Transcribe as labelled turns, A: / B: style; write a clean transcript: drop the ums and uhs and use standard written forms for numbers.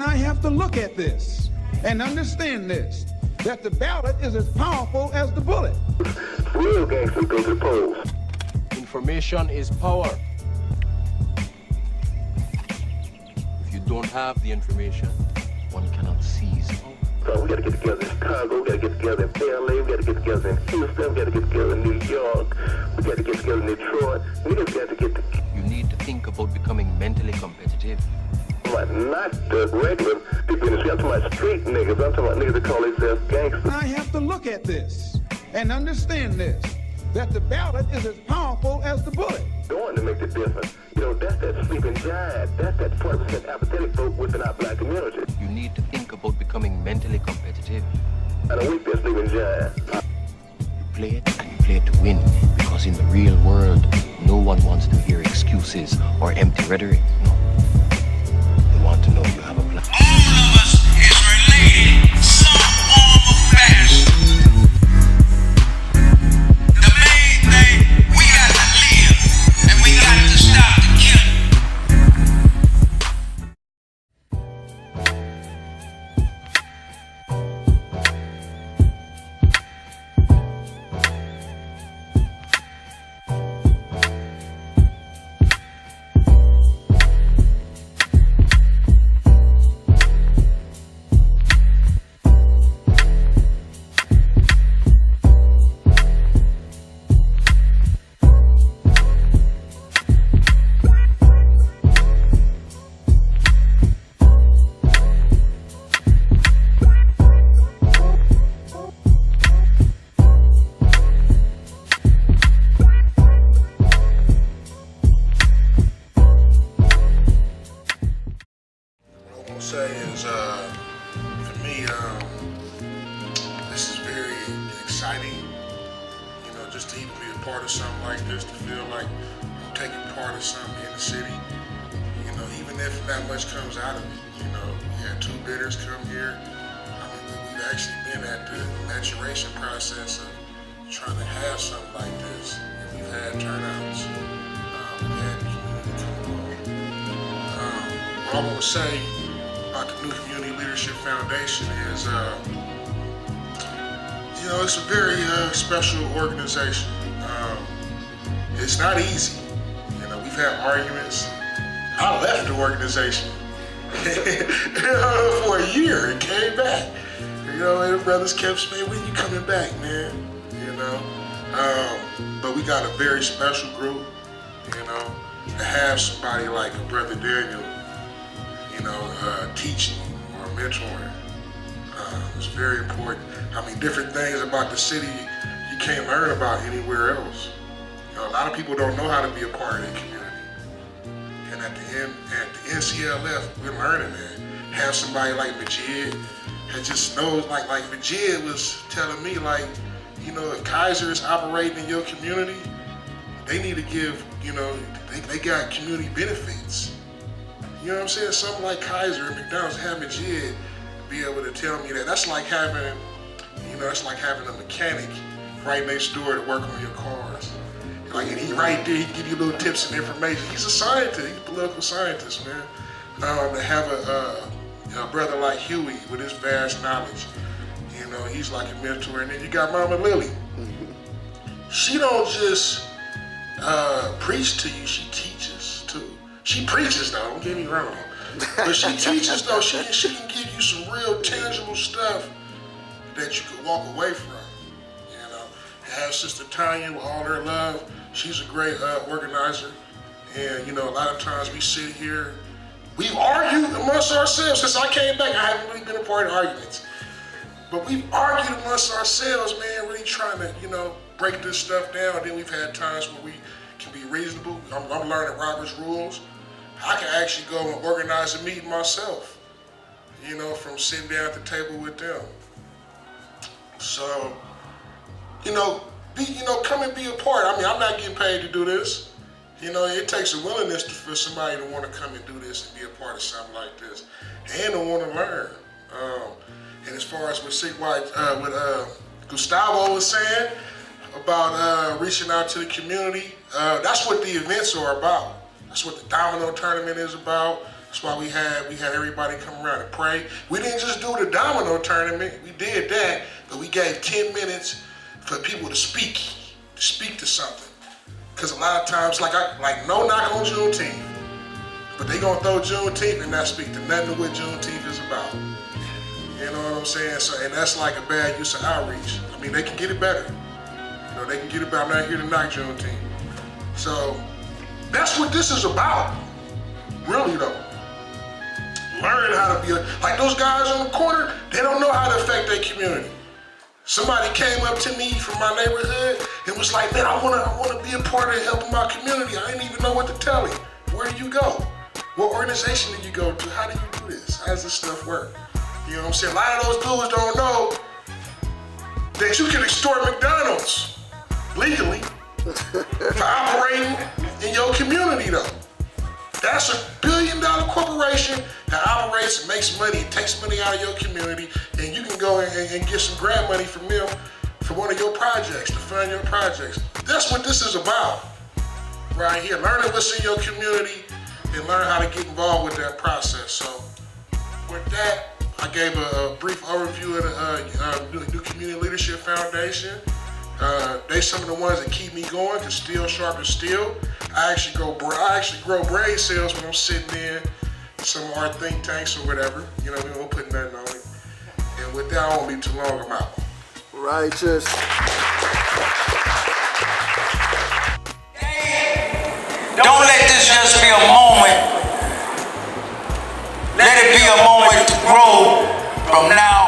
A: I have to look at this and understand this, that the ballot is as powerful as the bullet.
B: Real gangsters go to the polls.
C: Information is power. If you don't have the information, one cannot seize power.
B: So we gotta get together in Chicago, we gotta get together in LA, we gotta get together in Houston, we gotta get together in New York, we gotta get together in Detroit, we just gotta get together.
C: You need to think about becoming mentally competitive.
B: Not the regular people in the street. I'm talking about street niggas. I'm talking about niggas that call themselves gangsters.
A: I have to look at this and understand this, that the ballot is as powerful as the bullet.
B: Going to make the difference. You know, that's that sleeping giant. That's that 20% apathetic vote within our black community.
C: You need to think about becoming mentally competitive.
B: I don't weak that sleeping giant.
C: You play it and you play it to win, because in the real world, no one wants to hear excuses or empty rhetoric. No. They want to know you have a plan.
D: All of us is related some form of fashion. The main thing, we got to live, and we got to stop the killing.
E: Say is, for me, this is very exciting, you know, just to even be a part of something like this, to feel like I'm taking part of something in the city, you know, even if not much comes out of it, you know. We had 2 bidders come here. I mean, we've actually been at the maturation process of trying to have something like this, and we've had turnouts, we've had community come along. What I want to say about the New Community Leadership Foundation is, you know, it's a very special organization. It's not easy. You know, we've had arguments. I left the organization for a year and came back. You know, and the brothers kept saying, when you coming back, man? You know, but we got a very special group, you know, to have somebody like a Brother Daniel, you know, teaching or mentoring. It's very important. I mean, different things about the city you can't learn about anywhere else. You know, a lot of people don't know how to be a part of their community. And at the NCLF, we're learning that. Have somebody like Majid that just knows, like Majid was telling me, like, you know, if Kaiser is operating in your community, they need to give, you know, they got community benefits. You know what I'm saying? Something like Kaiser and McDonald's, have Majid be able to tell me that. That's like having, you know, it's like having a mechanic right next door to work on your cars. Like, and he right there, he can give you little tips and information. He's a scientist, he's a political scientist, man. To have a brother like Huey with his vast knowledge, you know, he's like a mentor. And then you got Mama Lily. She don't just preach to you, she teaches too. She preaches though, don't get me wrong. But she teaches though, she can give you some real tangible stuff that you could walk away from. You know, have Sister Tanya with all her love. She's a great organizer. And you know, a lot of times we sit here, we've argued amongst ourselves. Since I came back, I haven't really been a part of arguments. But we've argued amongst ourselves, man, really trying to, you know, break this stuff down. And then we've had times where we can be reasonable. I'm learning Robert's rules. I can actually go and organize a meeting myself, you know, from sitting down at the table with them. So, come and be a part. I mean, I'm not getting paid to do this. You know, it takes a willingness for somebody to want to come and do this and be a part of something like this, and to want to learn. And as far as what Gustavo was saying about reaching out to the community, that's what the events are about. That's what the domino tournament is about. That's why we had everybody come around and pray. We didn't just do the domino tournament. We did that, but we gave 10 minutes for people to speak to something. Because a lot of times, like no knock on Juneteenth, but they gonna throw Juneteenth and not speak to nothing of what Juneteenth is about. You know what I'm saying? So, and that's like a bad use of outreach. I mean, they can get it better. You know, they can get it better. I'm not here to knock Juneteenth. So that's what this is about, really though. Learn how to be like those guys on the corner. They don't know how to affect their community. Somebody came up to me from my neighborhood and was like, "Man, I wanna be a part of helping my community. I didn't even know what to tell him. Where do you go? What organization do you go to? How do you do this? How does this stuff work?" You know what I'm saying? A lot of those dudes don't know that you can extort McDonald's legally for operating in your community though. That's $1 billion corporation that operates and makes money, and takes money out of your community, and you can go and get some grant money from them for one of your projects, to fund your projects. That's what this is about, right here. Learning what's in your community and learn how to get involved with that process. So with that, I gave a brief overview of the New Community Leadership Foundation. They some of the ones that keep me going, cause steel sharpens steel. I actually grow brain cells when I'm sitting in some of our think tanks or whatever. You know, we won't put nothing on it. And with that, I won't be too long. I'm out.
F: Righteous.
D: Don't let this just be a moment. Let it be a moment to grow from now